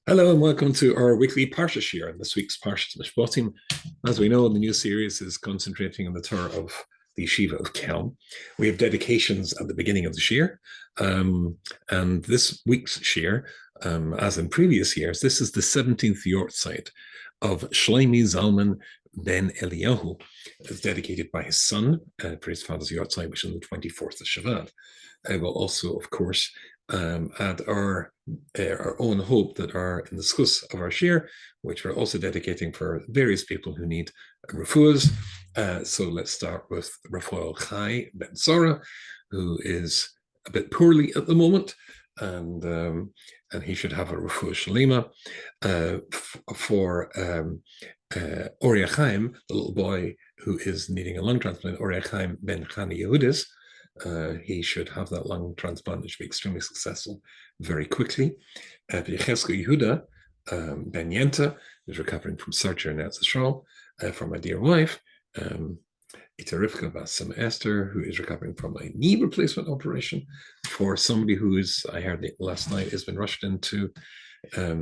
Hello and welcome to our weekly Parshas here. And this week's Parshas Mishpatim, as we know, the new series is concentrating on the Torah of the Yeshiva of Kelm. We have dedications at the beginning of the Shir, and this week's Shir, as in previous years, this is the 17th Yortzeit of Shlomi Zalman ben Eliyahu. It's dedicated by his son for his father's Yortzeit, which is on the 24th of Shavat. I will also, of course, add our own hope that are in the schus of our shir, which we're also dedicating for various people who need refuahs. So let's start with Rafael Chai Ben Sora, who is a bit poorly at the moment, and he should have a refuah shalima. For Oria Chaim, the little boy who is needing a lung transplant, Oria Chaim Ben Chani Yehudis, he should have that lung transplant, which will be extremely successful very quickly. Yechesko Yehuda Ben Yenta is recovering from surgery now, from my dear wife. Ita Rivka Basim Esther, who is recovering from a knee replacement operation. For somebody who is, I heard it last night, has been rushed into, I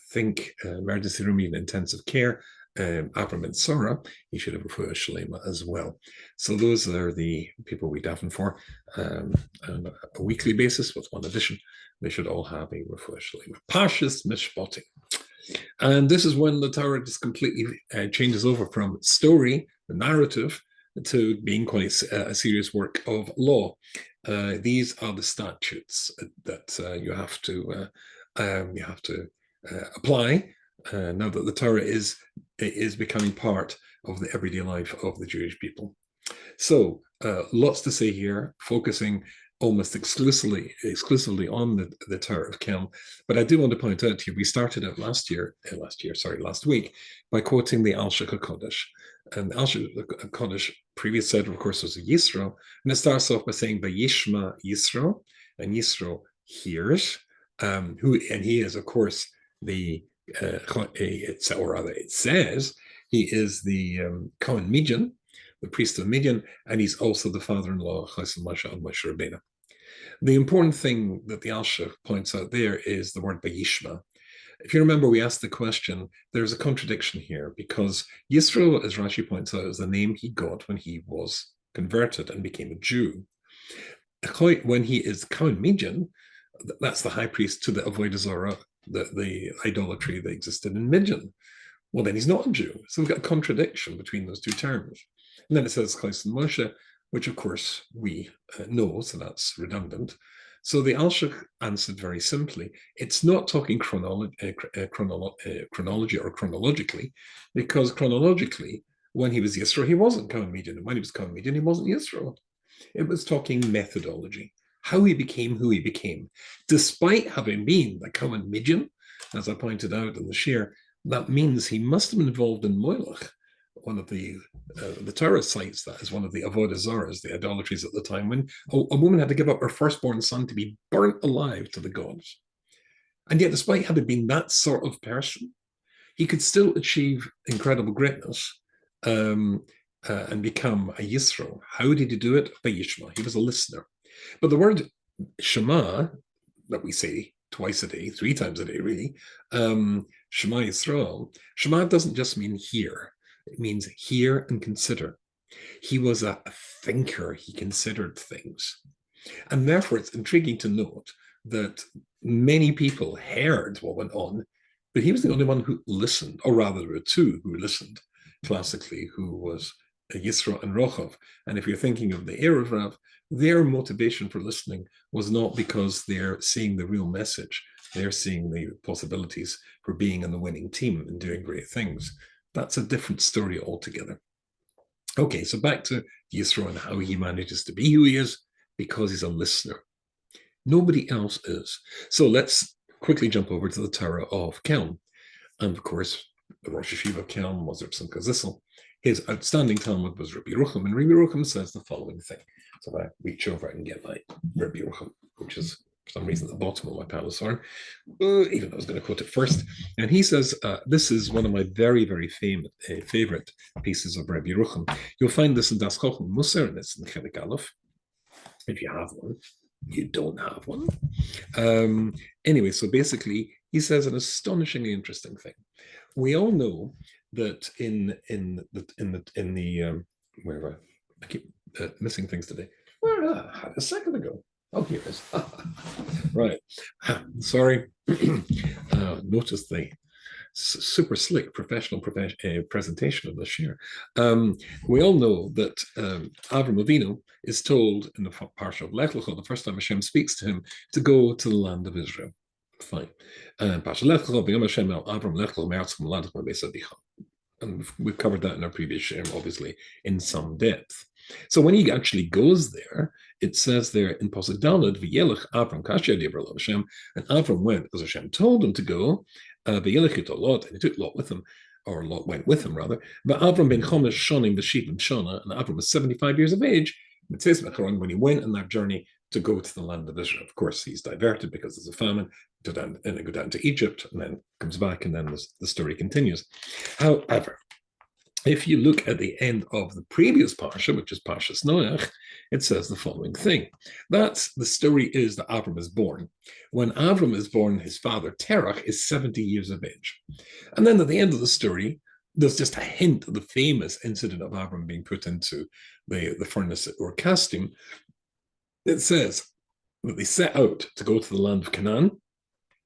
think, emergency room, even intensive care. Avram and Sora, he should have refuah shalema as well. So those are the people we daven for on a weekly basis with one addition. They should all have a refuah shalema. Parshas Mishpatim. And this is when the Torah just completely changes over from story, the narrative, to being quite a serious work of law. These are the statutes that you have to apply now that the Torah is becoming part of the everyday life of the Jewish people. So lots to say here, focusing almost exclusively on the Torah of Kelm. But I do want to point out to you, we started out last week, by quoting the Al-Shach HaKodesh. And the Al-Shach HaKodesh, previous said, of course, was a Yisro. And it starts off by saying, Vayishma Yisro, and Yisro hears, and he is, of course, the it says he is the Kohen Midian, the priest of Midian, and he's also the father-in-law of Moshe Rabbeinu. The important thing that the Al-Shach points out there is the word Vayishma. If you remember, we asked the question, there's a contradiction here, because Yisro, as Rashi points out, is the name he got when he was converted and became a Jew. When he is Kohen Midian, that's the high priest to the Avodah Zarah, the idolatry that existed in Midian. Well, then he's not a Jew. So we've got a contradiction between those two terms. And then it says Chais and Moshe, which of course we know, so that's redundant. So the Al-Shach answered very simply, it's not talking chronology or chronologically, because chronologically, when he was Yisro, he wasn't Kohen Midian, and when he was Kohen Midian, he wasn't Yisro. It was talking methodology, how he became who he became. Despite having been the Kohen Midian, as I pointed out in the Shir, that means he must have been involved in Moilach, one of the Torah cites that as one of the Avodah Zarahs, the idolatries at the time, when a woman had to give up her firstborn son to be burnt alive to the gods. And yet, despite having been that sort of person, he could still achieve incredible greatness and become a Yisro. How did he do it? By Yishma. He was a listener. But the word Shema, that we say twice a day, 3 times a day, really, Shema Yisrael, Shema doesn't just mean hear. It means hear and consider. He was a thinker. He considered things. And therefore, it's intriguing to note that many people heard what went on, but he was the only one who listened, or rather, there were 2 who listened classically, who was Yisro and Rochav. And if you're thinking of the Erev Rav, their motivation for listening was not because they're seeing the real message. They're seeing the possibilities for being in the winning team and doing great things. That's a different story altogether. Okay, so back to Yisro and how he manages to be who he is, because he's a listener. Nobody else is. So let's quickly jump over to the Torah of Kelm. And of course, the Rosh Yeshiva of Kelm was Reb Simcha Zissel. His outstanding Talmud was Rabbi Yerucham, and Rabbi Yerucham says the following thing. So if I reach over, I can get my Rabbi Yerucham, which is for some reason at the bottom of my Palace horn, even though I was going to quote it first. And he says, this is one of my very, very favorite pieces of Rabbi Yerucham. You'll find this in Das Chochmah Musar, and it's in Chelik Aleph, if you have one. You don't have one. Anyway, so basically, he says an astonishingly interesting thing. We all know that where I keep missing things today. Where a second ago? Oh, here it is. Right. Sorry. Notice the super slick professional presentation of this year. We all know that Avram Avinu is told in the Parsha of Lech Lecha, the first time Hashem speaks to him, to go to the land of Israel. Fine. Parsha Lech Lecha, V'yom Hashem el Avram Lech Lecha me'aretz moladach me'beis avicha. And we've covered that in our previous share, obviously, in some depth. So when he actually goes there, it says there in Pasuk Daled, V'yelech Avram kasher divrei Hashem, and Avram went as Hashem told him to go. V'yelech ito Lot, and he took Lot with him, or Lot went with him rather. But Avram ben Chomesh shonim v'shivim shana, and Avram was 75 years of age. It says when he went on that journey to go to the land of Israel. Of course, he's diverted because there's a famine, and they go down to Egypt, and then comes back, and then the story continues. However, if you look at the end of the previous Parsha, which is Parshas Noach, it says the following thing. The story is that Avram is born. When Avram is born, his father, Terach, is 70 years of age. And then at the end of the story, there's just a hint of the famous incident of Avram being put into the furnace at Ur Kasdim. It says that they set out to go to the land of Canaan,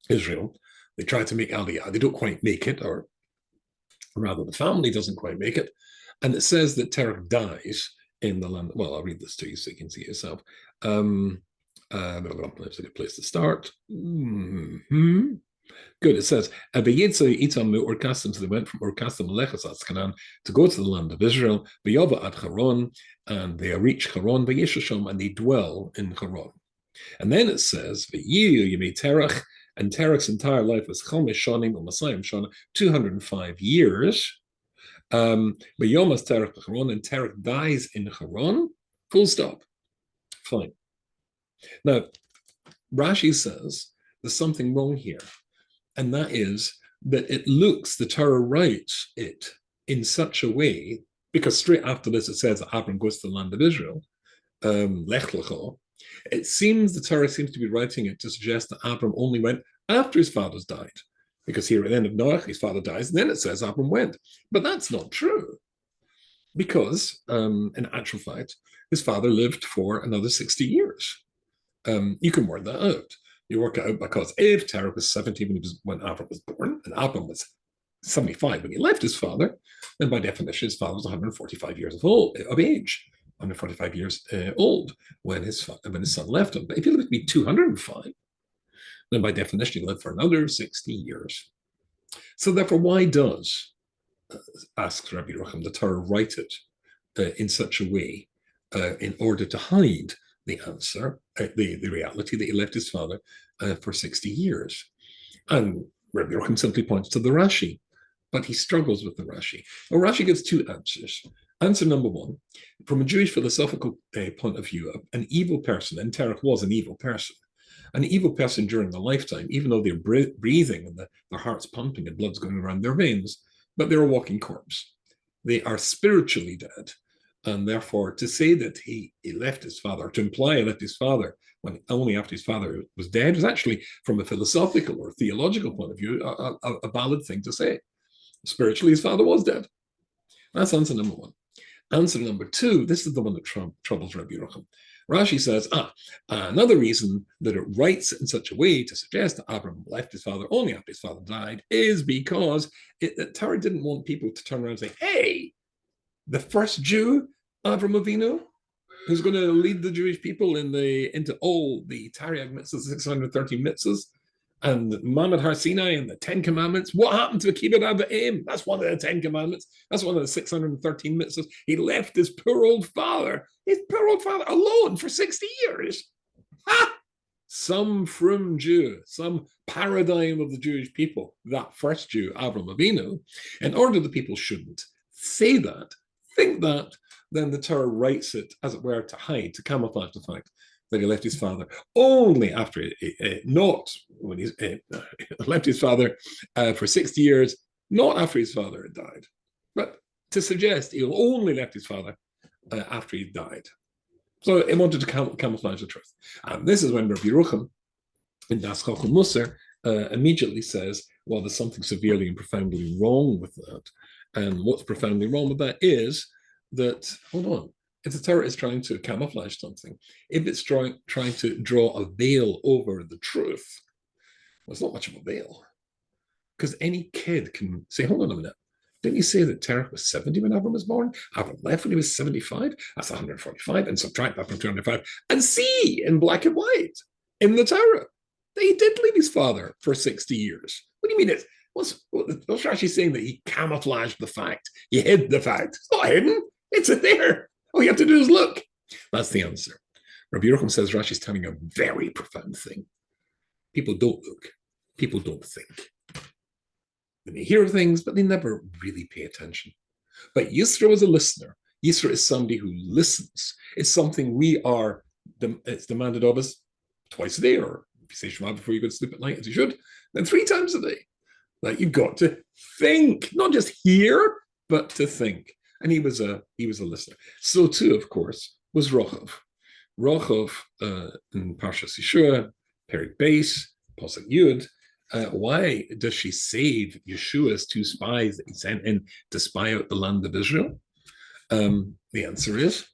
Israel. They try to make Aliyah. They don't quite make it, or rather the family doesn't quite make it. And it says that Terach dies in the land. Well, I'll read this to you so you can see it yourself. That's a good place to start. Good. It says, so they went from Ur Kasdim Lechas Canaan to go to the land of Israel, B'yova ad Haran, and they reach Haran, V'yeshasham, and they dwell in Haran. And then it says, V'yiyu yemei Terach, and Terach's entire life was Chomesh Shanim or Masayim Shana, 205 years. B'yomas Terach Haran, and Terach dies in Haran. Full stop. Fine. Now, Rashi says there's something wrong here. And that is that the Torah writes it in such a way, because straight after this it says that Abram goes to the land of Israel, Lech Lecha. It seems the Torah seems to be writing it to suggest that Abram only went after his father's died. Because here at the end of Noach, his father dies, and then it says Abram went. But that's not true. Because, in actual fact, his father lived for another 60 years. You can work that out. You work it out because if Terach was 70 when Avram was born, and Avram was 75 when he left his father, then by definition his father was 145 years of age, 145 years old when his son left him. But if you look at me 205, then by definition he lived for another 60 years. So therefore, why does, asks Rabbi Yerucham, the Torah write it in such a way in order to hide the answer, the reality that he left his father for 60 years? And Rabbi Yerucham simply points to the Rashi, but he struggles with the Rashi. Well, Rashi gives two answers. Answer number one, from a Jewish philosophical point of view, an evil person, and Terach was an evil person during the lifetime, even though they're breathing and their heart's pumping and blood's going around their veins, but they're a walking corpse. They are spiritually dead. And therefore, to say that he left his father, to imply he left his father when only after his father was dead, is actually, from a philosophical or theological point of view, a valid thing to say. Spiritually, his father was dead. That's answer number one. Answer number two, this is the one that troubles Rabbi Yerucham. Rashi says, another reason that it writes in such a way to suggest that Abram left his father only after his father died is because the Torah didn't want people to turn around and say, hey, the first Jew, Avram Avinu, who's going to lead the Jewish people into all the Tariag mitzvahs, 613 mitzvahs, and Mamad Har Sinai and the 10 Commandments. What happened to Kibbud Avim? That's one of the 10 Commandments. That's one of the 613 mitzvahs. He left his poor old father alone for 60 years. Ha! Some frum Jew, some paradigm of the Jewish people, that first Jew, Avram Avinu, in order the people shouldn't say that, think that, then the Torah writes it, as it were, to hide, to camouflage the fact that he left his father only after, not when he left his father for 60 years, not after his father had died, but to suggest he only left his father after he died. So he wanted to camouflage the truth. And this is when Rabbi Yerucham in Das Chacham Musar immediately says, well, there's something severely and profoundly wrong with that. And what's profoundly wrong with that is that, hold on, if the Torah is trying to camouflage something, if it's trying to draw a veil over the truth, well, it's not much of a veil. Because any kid can say, hold on a minute, didn't you say that Terach was 70 when Avram was born? Avram left when he was 75? That's 145, and subtract that from 205, and see in black and white in the Torah that he did leave his father for 60 years. What do you mean? What's Rashi saying that he camouflaged the fact? He hid the fact. It's not hidden. It's there. All you have to do is look. That's the answer. Rabbi Yerucham says Rashi's telling a very profound thing. People don't look. People don't think. They may hear things, but they never really pay attention. But Yisro is a listener. Yisro is somebody who listens. It's something it's demanded of us twice a day, or if you say Shema before you go to sleep at night, as you should, then 3 times a day. Like, you've got to think, not just hear, but to think. And he was a listener. So too, of course, was Rochav. Rochav in Parshas Yeshua, Perik Beis, Pasuk Yud. Why does she save Yeshua's 2 spies that he sent in to spy out the land of Israel? The answer is,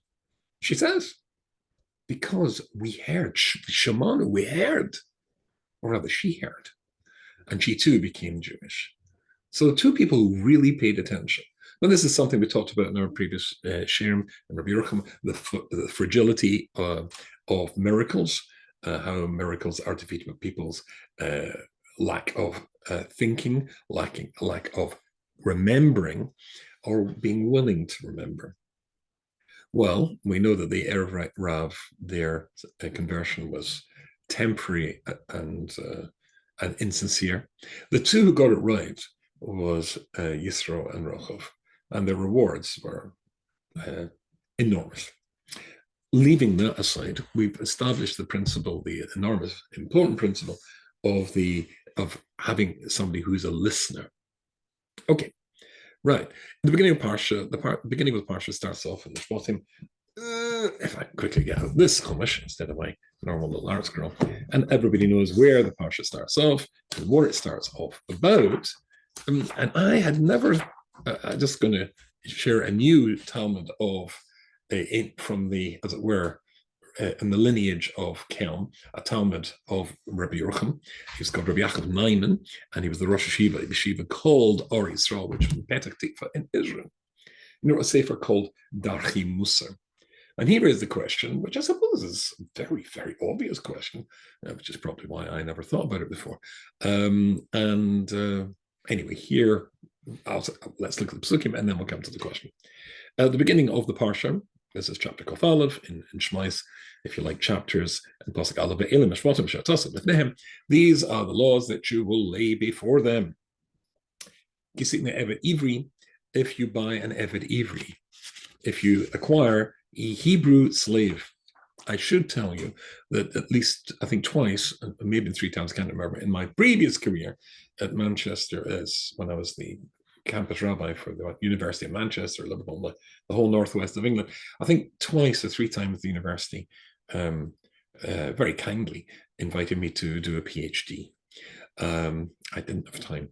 she says, because we heard, Shemanu, we heard, or rather she heard, and she too became Jewish. So 2 people who really paid attention. Now, this is something we talked about in our previous Shem and Rabbi Yerucham, the fragility of miracles, how miracles are defeated with people's lack of thinking, lack of remembering, or being willing to remember. Well, we know that the Erev Rav, their conversion was temporary and insincere. The 2 who got it right was Yisro and Rochav, and their rewards were enormous. Leaving that aside, we've established the principle, the enormous, important principle of having somebody who's a listener. Okay, right. The beginning of Parsha, the beginning of the Parsha starts off in Mishpatim. If I quickly get out this Chumash instead of my normal little art scroll, and everybody knows where the Parsha starts off and what it starts off about. And I had never. I'm just going to share a new Talmud of from the, as it were, in the lineage of Kelm, a Talmud of Rabbi Yerucham. He was called Rabbi Yaakov Naiman, and he was the Rosh Hashiva, the yeshiva called Or Yisrael, which was in Petach Tikva in Israel. He wrote a sefer called Darchi Musar. And he raised the question, which I suppose is a very, very obvious question, which is probably why I never thought about it before. Anyway, here, let's look at the Psukim, and then we'll come to the question. At the beginning of the Parsha, this is chapter Kaf Aleph in Shmais, if you like, chapters and Pasuk Aleph Be'elim Mishpatim She'atasim Lefnehem. These are the laws that you will lay before them. Kisitne Evet Ivri, if you buy an Evet Ivri, if you acquire a Hebrew slave. I should tell you that at least, I think twice, maybe 3 times, can't remember, in my previous career at Manchester, as when I was the campus rabbi for the University of Manchester, Liverpool, the whole northwest of England, I think twice or 3 times the university very kindly invited me to do a PhD. I didn't have time.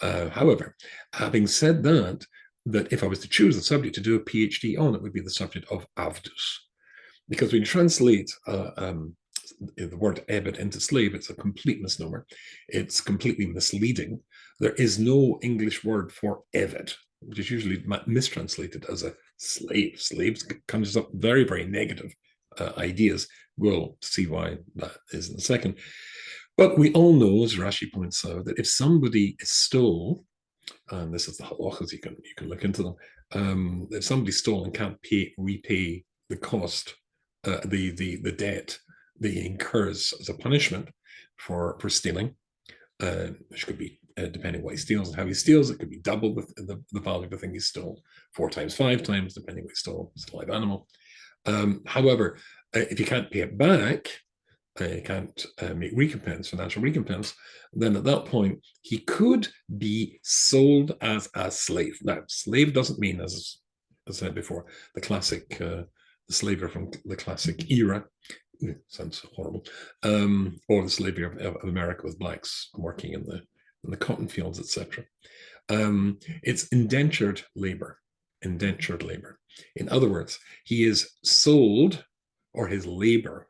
However, having said that if I was to choose the subject to do a PhD on, it would be the subject of Avdus. Because when you translate the word Ebed into slave, it's a complete misnomer. It's completely misleading. There is no English word for Eved, which is usually mistranslated as a slave. Slaves comes up very, very negative ideas. We'll see why that is in a second. But we all know, as Rashi points out, that if somebody stole, and this is the halachas, you can look into them, if somebody stole and can't repay the cost, the debt that he incurs as a punishment for stealing, which could be, depending what he steals and how he steals, it could be double the value of the thing he stole, 4 times, 5 times, depending what he stole. It's a live animal. However, if you can't pay it back, you can't make financial recompense, then at that point, he could be sold as a slave. Now, slave doesn't mean, as I said before, the classic the slaver from the classic era. sounds horrible, or the slavery of America with blacks working in the cotton fields, etc. It's indentured labor. Indentured labor. In other words, he is sold, or his labor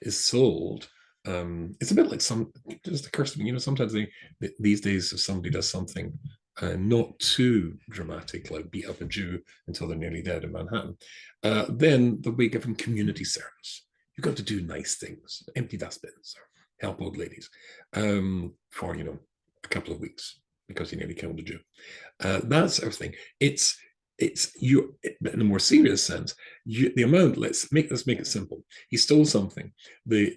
is sold. It's a bit like just occurs to me, sometimes these days, if somebody does something not too dramatic, like beat up a Jew until they're nearly dead in Manhattan, then they'll be given community service. You've got to do nice things, empty dustbins, or help old ladies, for a couple of weeks because you nearly killed a Jew. That sort of thing. It's you in a more serious sense. The amount. Let's make it simple. He stole something. The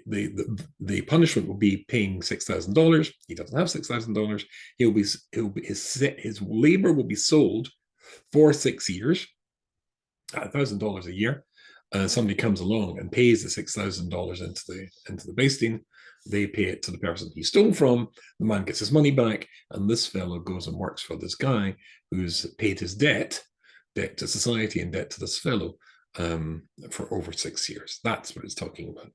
punishment will be paying $6,000. He doesn't have $6,000. His labor will be sold for 6 years, $1,000 a year. Somebody comes along and pays the $6,000 into the Beis Din. They pay it to the person he stole from. The man gets his money back, and this fellow goes and works for this guy who's paid his debt to society and debt to this fellow for over 6 years. That's what it's talking about.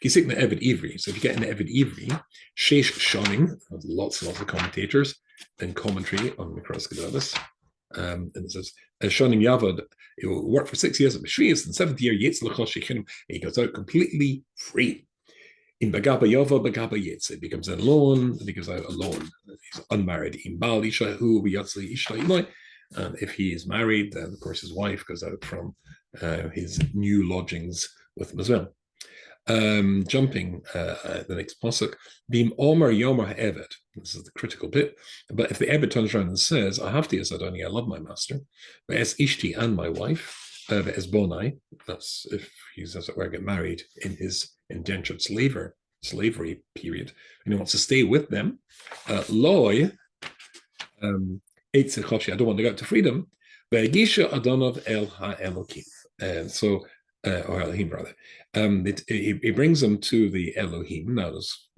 He's taking the Eved Ivri. So if you get an Eved Ivri, Sheish Shonim, lots and lots of commentators and commentary on Mikras Gedalis. And it says, Shonim Yavad, he will work for 6 years at Mishrias, and 7th year, Yetz L'chol Shechin, he goes out completely free. In Bagaba Yava, Bagaba Yetz, he becomes alone, and he goes out alone. He's unmarried. In Baal Isha, who Yatzli Isha Ilai. And if he is married, then of course his wife goes out from his new lodgings with him as well. Jumping the next pasuk, Bim Omer Yomer Eved. This is the critical bit. But if the Eved turns around and says, I have to, yes, I love my master, but as Ishti and my wife, as Bonai, that's if he's, as it were, get married in his indentured slavery period, and he wants to stay with them, Loi, I don't want to go out to freedom. Ve'gisha Adonov El HaElokim. So, or Elohim rather. He brings them to the Elohim. Now,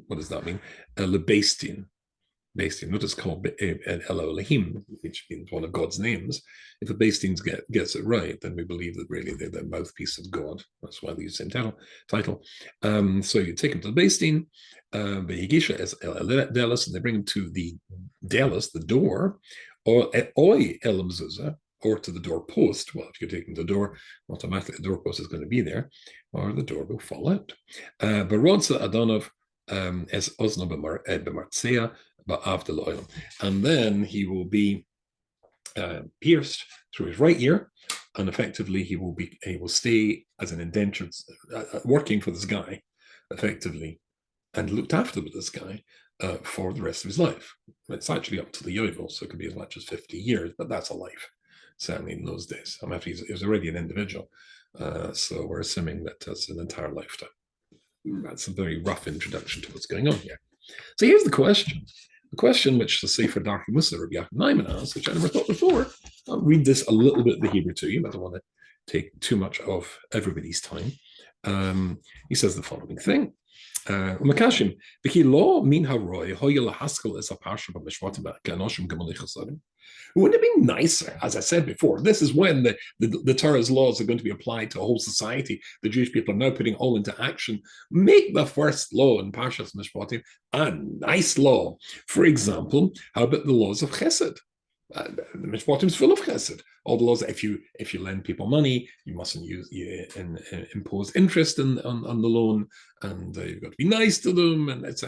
what does that mean? The Beis Din. Beis Din, what is called El Elohim, which means one of God's names. If the Beis Din gets it right, then we believe that really they're the mouthpiece of God. That's why they use the same title. So you take them to the Beis Din, Ve'yigisha es El Delos, and they bring them to the Delos, the door, or Oi El Mezuzah, or to the door post. Well, if you take them to the door, automatically the doorpost is going to be there, or the door will fall out. Barodza Adonov es Ozno b'martzea ba'avda lo'olam, and then he will be pierced through his right ear, and effectively he will stay as an indentured, working for this guy, effectively, and looked after this guy for the rest of his life. It's actually up to the Yovel, so it could be as much as 50 years, but that's a life, certainly in those days. I mean, he was already an individual, so we're assuming that that's an entire lifetime. That's a very rough introduction to what's going on here. So here's the question which the Sefer Darkei Musa Rabbi Yaakov Naiman asks, which I never thought before. I'll read this a little bit the Hebrew to you, but I don't want to take too much of everybody's time. He says the following thing. Makashim, Biki law min haroy hoyel haskell is a parsha of Mishpatim kanoshim gemalichasadim. Wouldn't it be nicer, as I said before, this is when the Torah's laws are going to be applied to a whole society. The Jewish people are now putting all into action. Make the first law in Parshas Mishpatim a nice law. For example, how about the laws of Chesed? The Mishpatim is full of Chesed. All the laws that if you lend people money, you mustn't impose interest on the loan, and you've got to be nice to them, and that's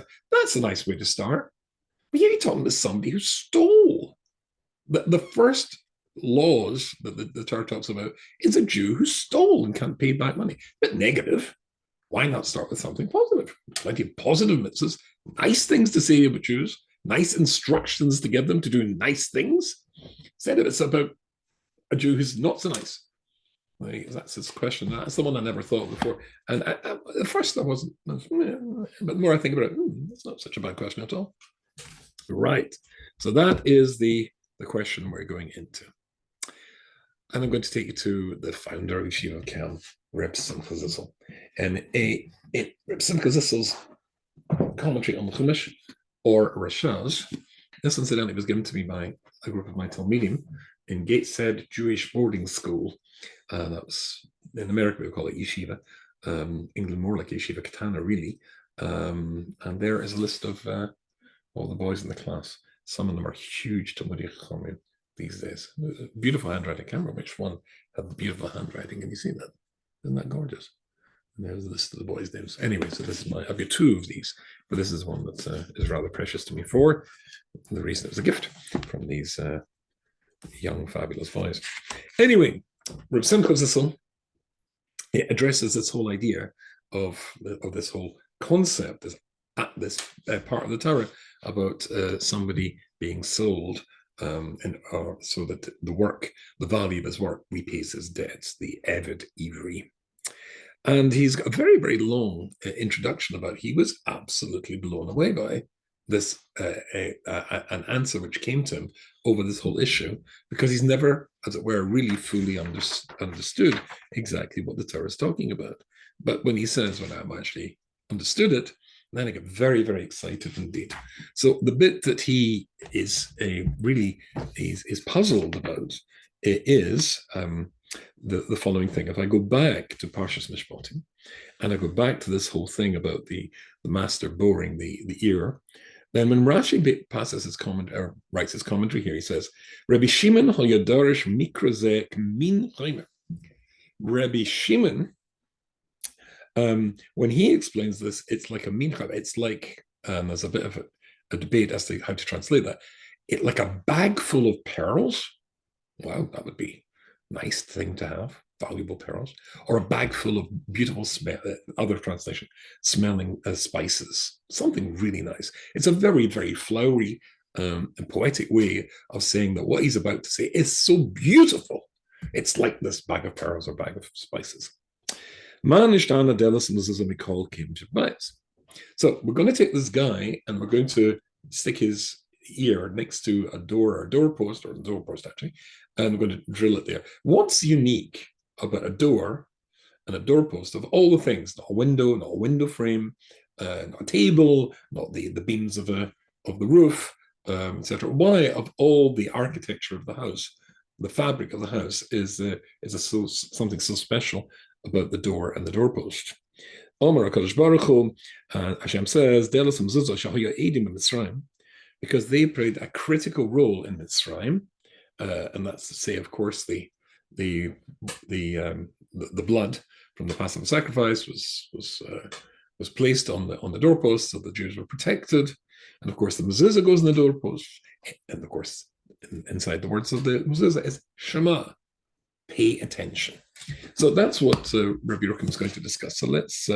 a nice way to start. But here you're talking to somebody who stole. The first laws that the Torah talks about is a Jew who stole and can't pay back money. But negative. Why not start with something positive? Plenty of positive mitzvahs, nice things to say about Jews, nice instructions to give them to do nice things. Instead of it's about a Jew who's not so nice. That's his question. That's the one I never thought before. And at first I wasn't, but the more I think about it, that's not such a bad question at all. Right. So that is the question we're going into. And I'm going to take you to the founder of Yeshiva Kelm, Reb Simcha Zissel. And Reb Simcha Zissel's commentary on the Chumash, or Rashaz, this incidentally was given to me by a group of my Talmidim in Gateshead Jewish boarding school. That was, in America we call it Yeshiva. England more like Yeshiva Katana, really. And there is a list of all the boys in the class. Some of them are huge Talmudic Chachamim these days. Beautiful handwriting. I can't remember which one had the beautiful handwriting. Can you see that? Isn't that gorgeous? And there's a list of the boys' names. Anyway, so this is I've got two of these, but this is one that is rather precious to me for the reason it was a gift from these young, fabulous boys. Anyway, Reb Simcha Zissel, it addresses this whole idea of this whole concept, this part of the Torah about somebody being sold, so that the value of his work repays his debts, the Eved Ivri. And he's got a very, very long introduction about it. He was absolutely blown away by this, an answer which came to him over this whole issue, because he's never, as it were, really fully understood exactly what the Torah is talking about. But when he says, when I'm actually understood it, then I get very, very excited indeed. So the bit that he is really is puzzled about is the following thing. If I go back to Parshas Mishpatim, and I go back to this whole thing about the master boring the ear, then when Rashi passes his comment or writes his commentary here, he says, Rabbi Shimon hayadarish mikrazeh min chaymer. Rabbi Shimon, when he explains this, it's like a mincha. It's like there's a bit of a debate as to how to translate that. It like a bag full of pearls. Wow, that would be a nice thing to have, valuable pearls, or a bag full of beautiful other translation, smelling spices, something really nice. It's a very, very flowery and poetic way of saying that what he's about to say is so beautiful. It's like this bag of pearls or bag of spices. So we're going to take this guy and we're going to stick his ear next to a doorpost actually, and we're going to drill it there. What's unique about a door and a doorpost of all the things? Not a window, not a window frame, not a table, not the beams of the roof, etc. Why, of all the architecture of the house, the fabric of the house is something so special about the door and the doorpost? Omar HaKadosh Baruch Hu, Hashem says, because they played a critical role in Mitzrayim, and that's to say, of course, the blood from the Passover sacrifice was placed on the doorpost, so the Jews were protected, and of course the mezuzah goes in the doorpost, and of course inside the words of the mezuzah is Shema, pay attention. So that's what Rabbi Yerucham is going to discuss. So let's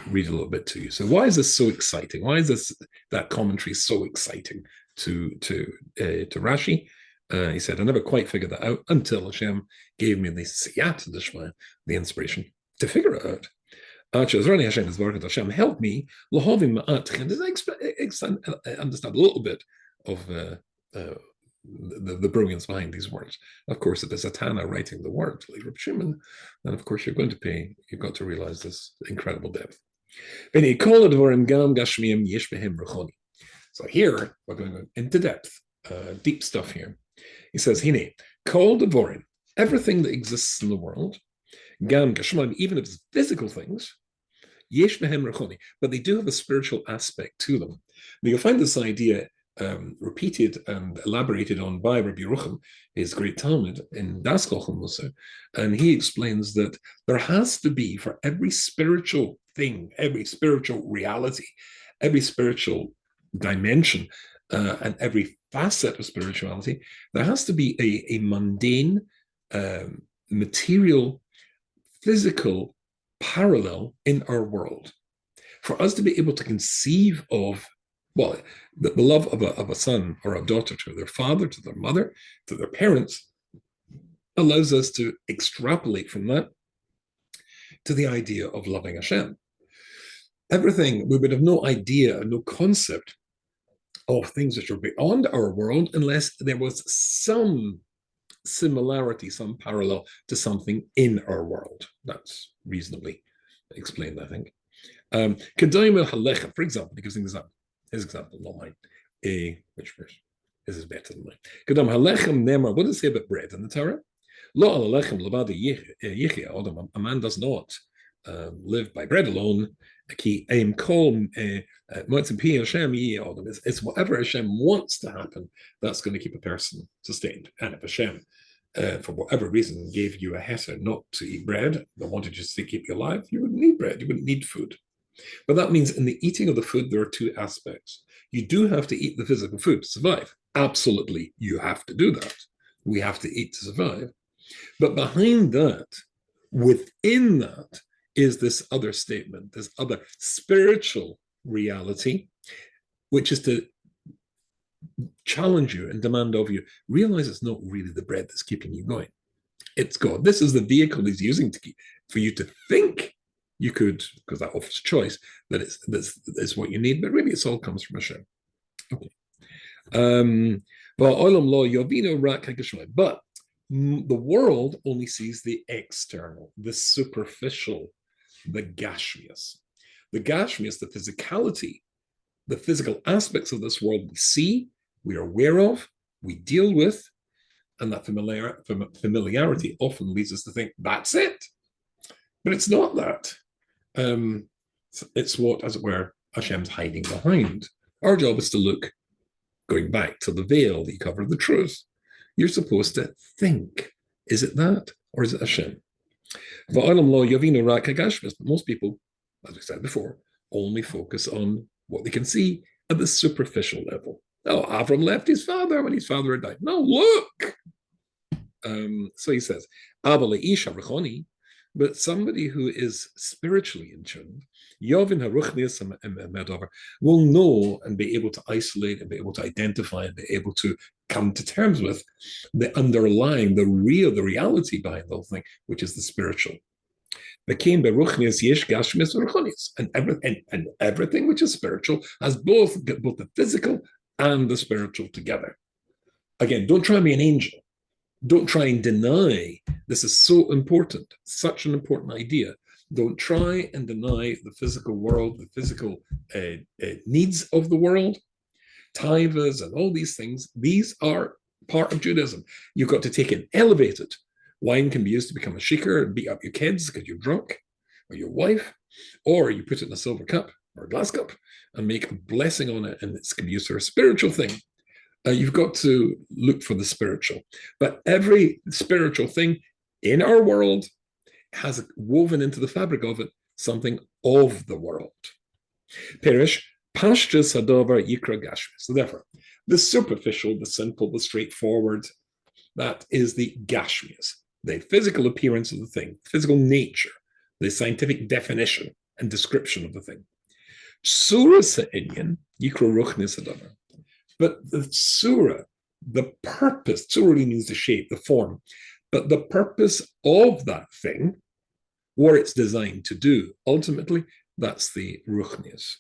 read a little bit to you. So why is this so exciting? Why is that commentary so exciting to Rashi? He said, I never quite figured that out until Hashem gave me the siyat d'shmaya, the inspiration to figure it out. Hashem helped me understand a little bit of the brilliance behind these words. Of course, it is a Tana writing the words, like Reb Shimon, and of course you've got to realize this incredible depth. So here we're going into depth, deep stuff here. He says, Hine, kol devorim, everything that exists in the world, gam gashmaim, even if it's physical things, yesh behem rechoni, but they do have a spiritual aspect to them. Now you'll find this idea repeated and elaborated on by Rabbi Yerucham, his great Talmud in Das Kochel Musa, and he explains that there has to be, for every spiritual thing, every spiritual reality, every spiritual dimension, and every facet of spirituality, there has to be a mundane, material, physical parallel in our world. For us to be able to conceive of, well, the love of a son or a daughter to their father, to their mother, to their parents, allows us to extrapolate from that to the idea of loving Hashem. Everything, we would have no idea, no concept of things which are beyond our world unless there was some similarity, some parallel to something in our world. That's reasonably explained, I think. For example, he gives an example. His example, not mine. Which verse? This is better than mine. What does it say about bread in the Torah? A man does not live by bread alone. It's whatever Hashem wants to happen that's going to keep a person sustained. And if Hashem, for whatever reason, gave you a heter not to eat bread, but wanted just to keep you alive, you wouldn't need bread, you wouldn't need food. But that means in the eating of the food, there are two aspects. You do have to eat the physical food to survive. Absolutely, you have to do that. We have to eat to survive. But behind that, within that, is this other statement, this other spiritual reality, which is to challenge you and demand of you, realize it's not really the bread that's keeping you going. It's God. This is the vehicle he's using to keep, for you to think you could, because that offers choice, that it's what you need, but really it all comes from Hashem. Okay. But the world only sees the external, the superficial, the gashmias. The gashmias, the physicality, the physical aspects of this world we see, we are aware of, we deal with, and that familiarity often leads us to think, that's it. But it's not that. It's what, as it were, Hashem's hiding behind. Our job is to look, going back to the veil, the cover of the truth. You're supposed to think, is it that, or is it Hashem? Most people, as we said before, only focus on what they can see at the superficial level. Oh, Avram left his father when his father had died. No, look. So he says, but somebody who is spiritually in tune, will know and be able to isolate and be able to identify and be able to come to terms with the underlying, the reality behind the whole thing, which is the spiritual. And everything which is spiritual has both the physical and the spiritual together. Again, don't try and be an angel. Don't try and deny. This is so important, such an important idea. Don't try and deny the physical world, the physical needs of the world, taivas and all these things. These are part of Judaism. You've got to take it, elevate it. Wine can be used to become a shaker and beat up your kids because you're drunk, or your wife, or you put it in a silver cup or a glass cup and make a blessing on it, and it's can be used for a spiritual thing. You've got to look for the spiritual. But every spiritual thing in our world has woven into the fabric of it something of the world. Perish, Parshas Hadover Yikra Gashmi. So therefore, the superficial, the simple, the straightforward, that is the Gashmias, the physical appearance of the thing, physical nature, the scientific definition and description of the thing. Surah Sa'inyan Yikra Ruchnis Hadover. But the surah, the purpose, surah really means the shape, the form, but the purpose of that thing, what it's designed to do, ultimately, that's the ruchnias.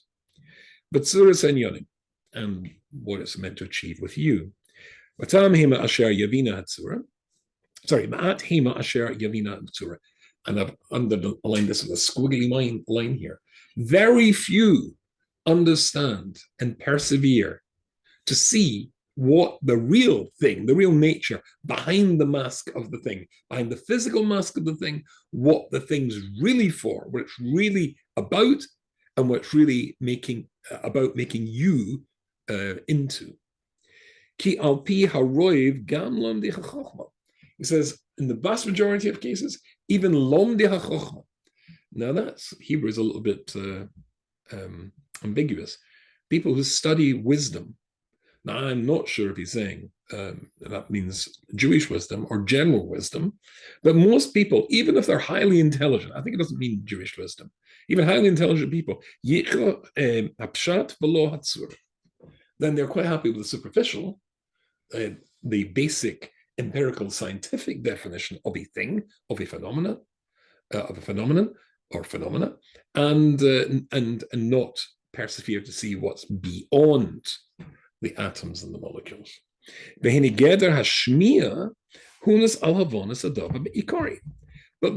But surah senyonim, and what it's meant to achieve with you. Matam hema asher yavina hatzura. Sorry, ma'at hema asher yavina hatzura. And I've underlined this with a squiggly line here. Very few understand and persevere to see what the real thing, the real nature behind the mask of the thing, behind the physical mask of the thing, what the thing's really for, what it's really about, and what it's really making you into. Ki alpi haroiv gam lomdi hachokma. He says, in the vast majority of cases, even lomdi hachokma. Now that's Hebrew is a little bit ambiguous. People who study wisdom. Now, I'm not sure if he's saying that means Jewish wisdom or general wisdom, but most people, even if they're highly intelligent, I think it doesn't mean Jewish wisdom, even highly intelligent people, then they're quite happy with the superficial, the basic empirical scientific definition of a thing, of a phenomenon, or phenomena, and not persevere to see what's beyond the atoms and the molecules. But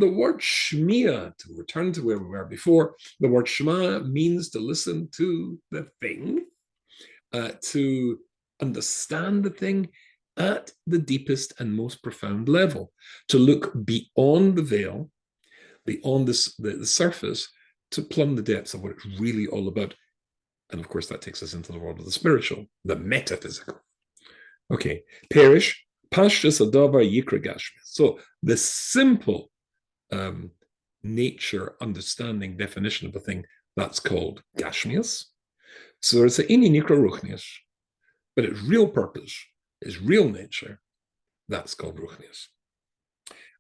the word shmiya, to return to where we were before, the word shema means to listen to the thing, to understand the thing, at the deepest and most profound level, to look beyond the veil, beyond the surface, to plumb the depths of what it's really all about. And of course, that takes us into the world of the spiritual, the metaphysical. Okay, perish, Parshas adavar yikra gashmi. So the simple nature, understanding, definition of a thing, that's called gashmias. So it's in yikra ruchnias, but its real purpose, its real nature, that's called ruchnias.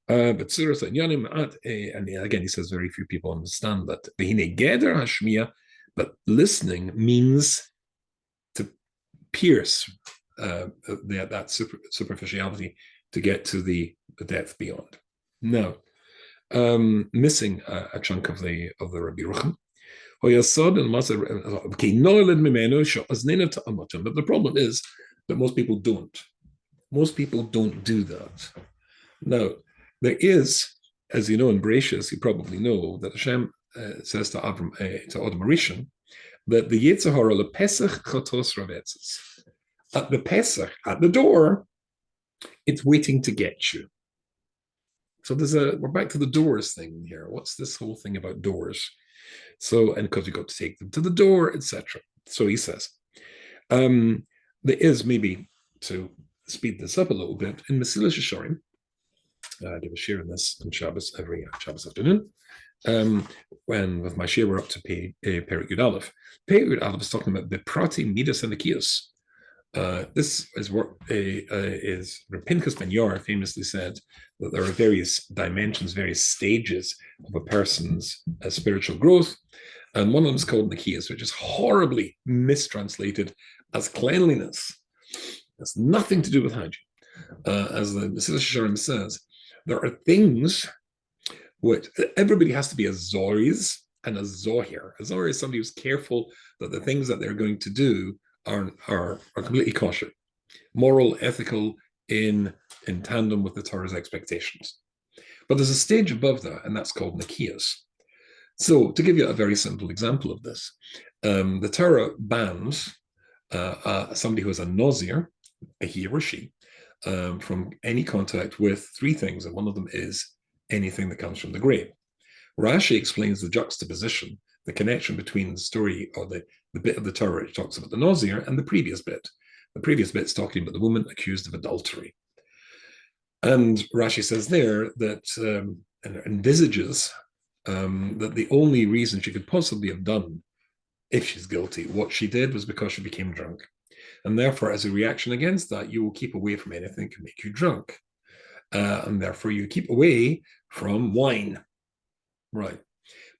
But Surah and again, he says very few people understand that. But listening means to pierce that superficiality to get to the depth beyond. Now, missing a chunk of the Rabbi Rucham. But the problem is that most people don't. Most people don't do that. Now, there is, as you know, in Parshas, you probably know that Hashem says to Adam Rishon that the Yetzer Hara lePesach chatos ravetzes. At the Pesach, at the door, it's waiting to get you. So we're back to the doors thing here. What's this whole thing about doors? So, and because you got to take them to the door, etc. So he says, there is, maybe to speed this up a little bit, in Mesilas Yesharim, I give a share in this on Shabbos every Shabbos afternoon. When with my share we're up to Perek Yud Aleph. Perek Yud Aleph is talking about the Prati Midas and the Kiyos. This is what is Pinchas ben Yair famously said, that there are various dimensions, various stages of a person's spiritual growth, and one of them is called Nikiyas, which is horribly mistranslated as cleanliness. It's nothing to do with hygiene. As the Mesilas Yesharim says, there are things which everybody has to be a Zoriz and a Zohir. A Zohir is somebody who's careful that the things that they're going to do are completely kosher, moral, ethical, in tandem with the Torah's expectations. But there's a stage above that, and that's called Nikiyas. So to give you a very simple example of this, the Torah bans somebody who is a Nazir, a he or she, from any contact with three things, and one of them is anything that comes from the grave. Rashi explains the juxtaposition, the connection between the story or the bit of the Torah which talks about the Nazir and the previous bit. The previous bit is talking about the woman accused of adultery. And Rashi says there that and envisages that the only reason she could possibly have done, if she's guilty, what she did was because she became drunk. And therefore, as a reaction against that, you will keep away from anything that can make you drunk. And therefore, you keep away from wine. Right.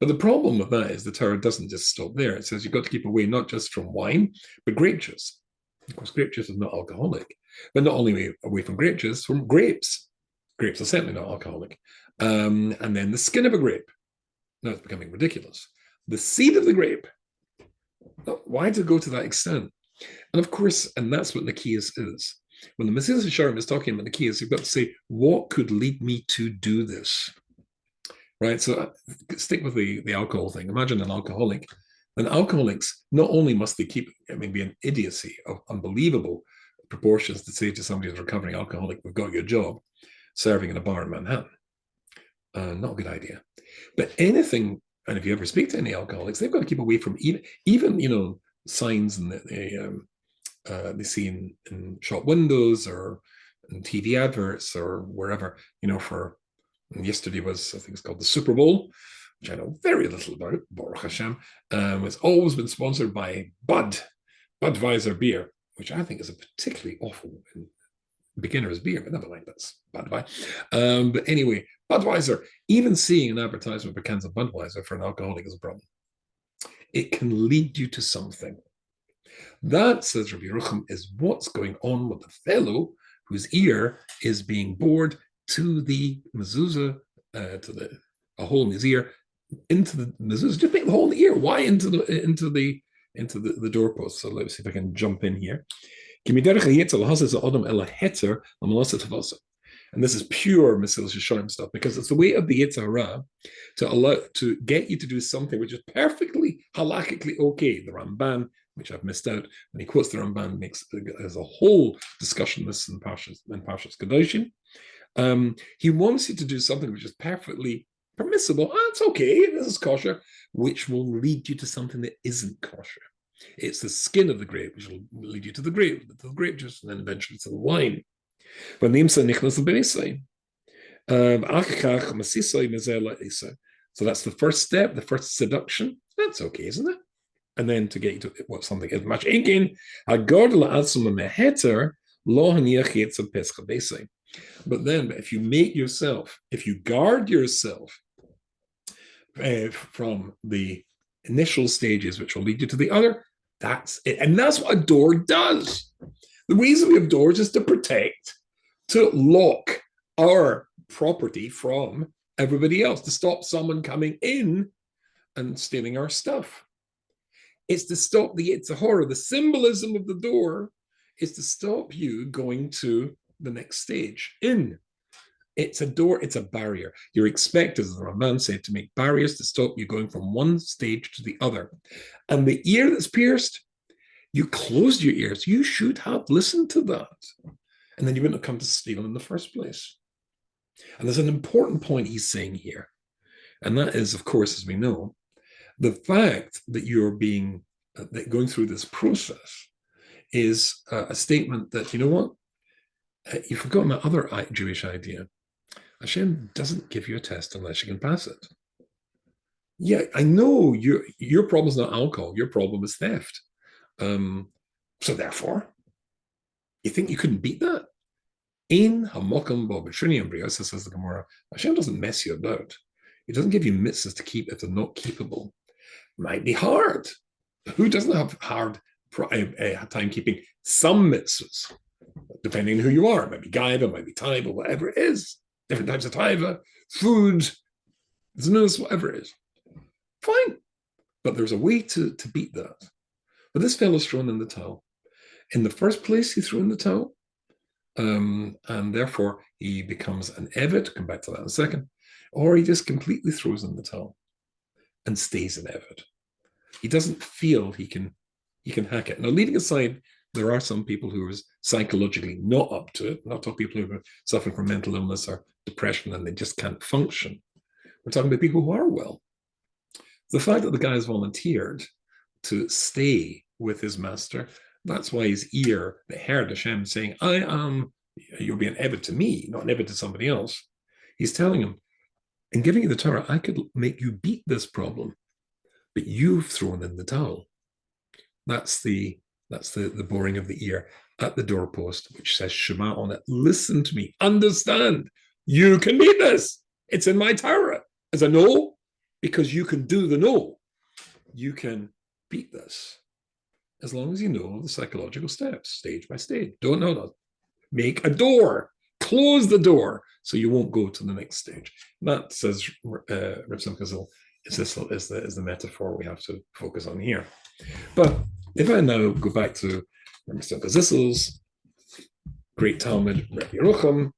But the problem with that is the Torah doesn't just stop there. It says you've got to keep away not just from wine, but grape juice. Of course, grape juice is not alcoholic, but not only away from grape juice, from grapes. Grapes are certainly not alcoholic. And then the skin of a grape. Now it's becoming ridiculous. The seed of the grape. Why to go to that extent? And of course, and that's what Nikiyas is. When the Mesilas Yesharim is talking about Nikiyas, you've got to say, what could lead me to do this? Right, so stick with the alcohol thing. Imagine an alcoholic. And alcoholics, not only must they keep, be an idiocy of unbelievable proportions to say to somebody who's a recovering alcoholic, we've got your job, serving in a bar in Manhattan. Not a good idea. But anything, and if you ever speak to any alcoholics, they've got to keep away from even signs and they see in shop windows or in TV adverts or wherever, for. And yesterday was, I think it's called the Super Bowl, which I know very little about, Baruch Hashem. It's always been sponsored by Budweiser beer, which I think is a particularly awful beginner's beer, but never mind, that's Budweiser. But anyway, Budweiser, even seeing an advertisement for cans of Budweiser for an alcoholic is a problem. It can lead you to something. That, says Rabbi Rucham, is what's going on with the fellow whose ear is being bored to the mezuzah, a hole in his ear, into the mezuzah. Just make the hole in the ear. Why into the doorpost? So let's see if I can jump in here. And this is pure Mesilas Yesharim stuff, because it's the way of the Yetzer Hara to get you to do something which is perfectly halakhically okay. The Ramban which I've missed out. When he quotes the Ramban, there's a whole discussion on this in Parshas Kedoshim. He wants you to do something which is perfectly permissible. It's okay, this is kosher, which will lead you to something that isn't kosher. It's the skin of the grape, which will lead you to the grape juice, and then eventually to the wine. When the imsa nichnas l'benisai, so that's the first step, the first seduction. That's okay, isn't it? And then to get you to what something is much inkin, but then if you guard yourself from the initial stages which will lead you to the other, that's it. And that's what a door does. The reason we have doors is to protect, to lock our property from everybody else, to stop someone coming in and stealing our stuff. It's to stop it's a horror. The symbolism of the door is to stop you going to the next stage in. It's a door, it's a barrier. You're expected, as the Ramban said, to make barriers to stop you going from one stage to the other. And the ear that's pierced, you closed your ears. You should have listened to that. And then you wouldn't have come to steal in the first place. And there's an important point he's saying here. And that is, of course, as we know, the fact that you're that going through this process is a statement that, you know what? You've forgotten that other Jewish idea. Hashem doesn't give you a test unless you can pass it. Yeah, I know your problem is not alcohol. Your problem is theft. So therefore, you think you couldn't beat that? In Hamokam Bobashuni and Briosa, says the Gemara, Hashem doesn't mess you about. He doesn't give you mitzvahs to keep if they're not keepable. Might be hard. Who doesn't have hard time keeping some mitzvahs? Depending on who you are. It might be gaiva, might be taiva, whatever it is. Different types of taiva, food, znus, whatever it is. Fine. But there's a way to beat that. But this fellow's thrown in the towel. In the first place, he threw in the towel. And therefore, he becomes an eved. Come back to that in a second. Or he just completely throws in the towel and stays an eved. He doesn't feel he can hack it. Now, leaving aside, there are some people who are psychologically not up to it. Not talking people who are suffering from mental illness or depression and they just can't function. We're talking about people who are well. The fact that the guy has volunteered to stay with his master, that's why his ear, that heard Hashem saying, you'll be an eved to me, not an eved to somebody else. He's telling him, in giving you the Torah, I could make you beat this problem, but you've thrown in the towel. That's the boring of the ear at the doorpost, which says Shema on it. Listen to me, understand. You can beat this. It's in my Torah. As a no, because you can do the no. You can beat this. As long as you know the psychological steps, stage by stage. Don't know that. Make a door. Close the door so you won't go to the next stage. That, says Reb Simcha Zil, is the metaphor we have to focus on here. But if I now go back to Reb Simcha Zil's great Talmud, Reb Yerucham,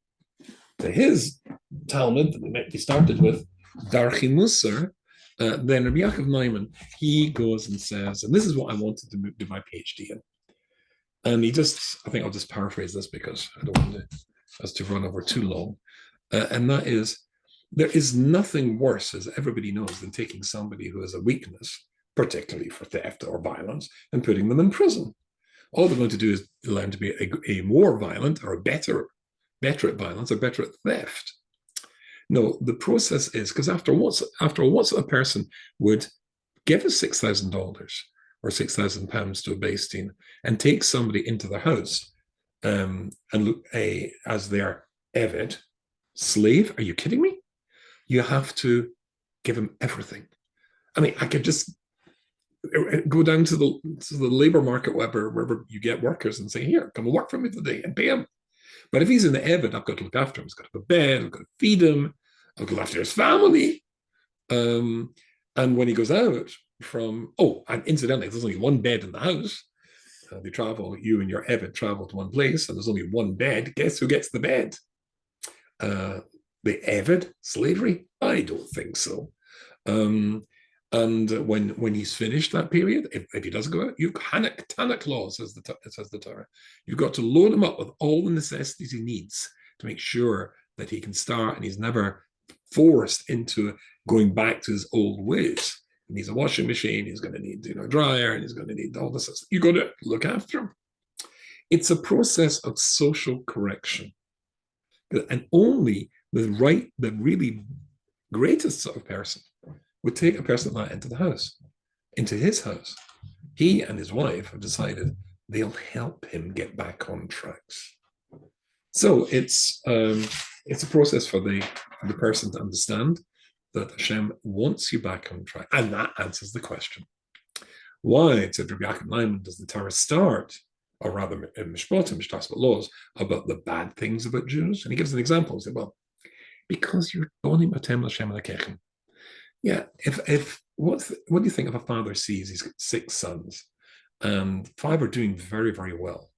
to his Talmud that he started with, Darchi Musar, then Rabbi Yaakov Neumann, he goes and says, and this is what I wanted to do my PhD in. And I think I'll just paraphrase this because I don't want us to run over too long. And that is, there is nothing worse, as everybody knows, than taking somebody who has a weakness, particularly for theft or violence, and putting them in prison. All they're going to do is learn to be a more violent or better at violence or better at theft. No, the process is, because after what's a person would give us $6,000 or £6,000 to a Beis Din and take somebody into their house and look as their eved, slave? Are you kidding me? You have to give him everything. I mean, I could just go down to the labor market, wherever you get workers, and say, here, come and work for me today, and pay him. But if he's in the eved, I've got to look after him. He's got to have a bed, I've got to feed him, I've got to look after his family. And when he goes out and incidentally, there's only one bed in the house. You and your eved travel to one place, and there's only one bed. Guess who gets the bed? The eved? Slavery? I don't think so. And when he's finished that period, if he does go out, you've Tanakh law, says the Torah. You've got to load him up with all the necessities he needs to make sure that he can start and he's never forced into going back to his old ways. He needs a washing machine, he's going to need a dryer, and he's going to need all this. You've got to look after him. It's a process of social correction. And only the really greatest sort of person would take a person like that into the house, into his house. He and his wife have decided they'll help him get back on tracks. So it's a process for the person to understand that Hashem wants you back on track. And that answers the question. Why, said Rabbi Yaakov Lyman, does the Torah start, or rather in Mishpatim, which talks about laws, about the bad things about Jews? And he gives an example. He said, well, because you're Bonim Atem L'Shem Elokechem. Yeah, what do you think if a father sees he's got 6 sons and 5 are doing very, very well?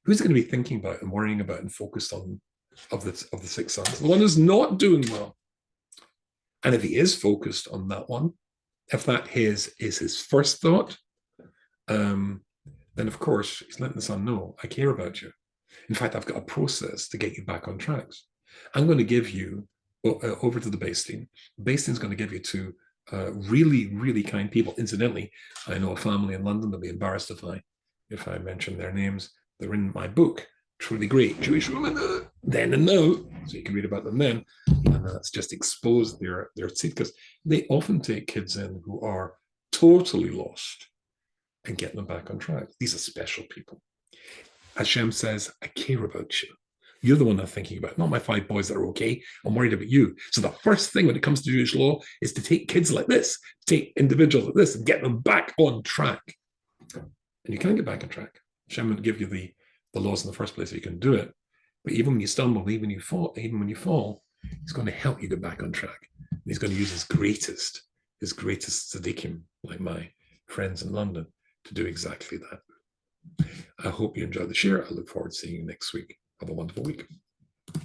Who's going to be thinking about and worrying about and focused on of the 6 sons? The one who's not doing well. And if he is focused on that one, if that is his first thought, then of course he's letting the son know, I care about you. In fact, I've got a process to get you back on tracks. I'm going to give you over to the Beis Din. Beis Din's going to give you to really, really kind people. Incidentally, I know a family in London. They'll be embarrassed if I mention their names. They're in my book. Truly great Jewish women then and now. So you can read about them then. And that's just exposed their tzidkas. They often take kids in who are totally lost and get them back on track. These are special people. Hashem says, I care about you. You're the one I'm thinking about, not my 5 boys that are okay. I'm worried about you. So the first thing when it comes to Jewish law is to take kids like this, take individuals like this and get them back on track. And you can get back on track. Hashem will give you the laws in the first place so you can do it. But even when you stumble, even when you fall, he's going to help you get back on track. And he's going to use his greatest tzaddikim, like my friends in London, to do exactly that. I hope you enjoyed the share. I look forward to seeing you next week. Have a wonderful week.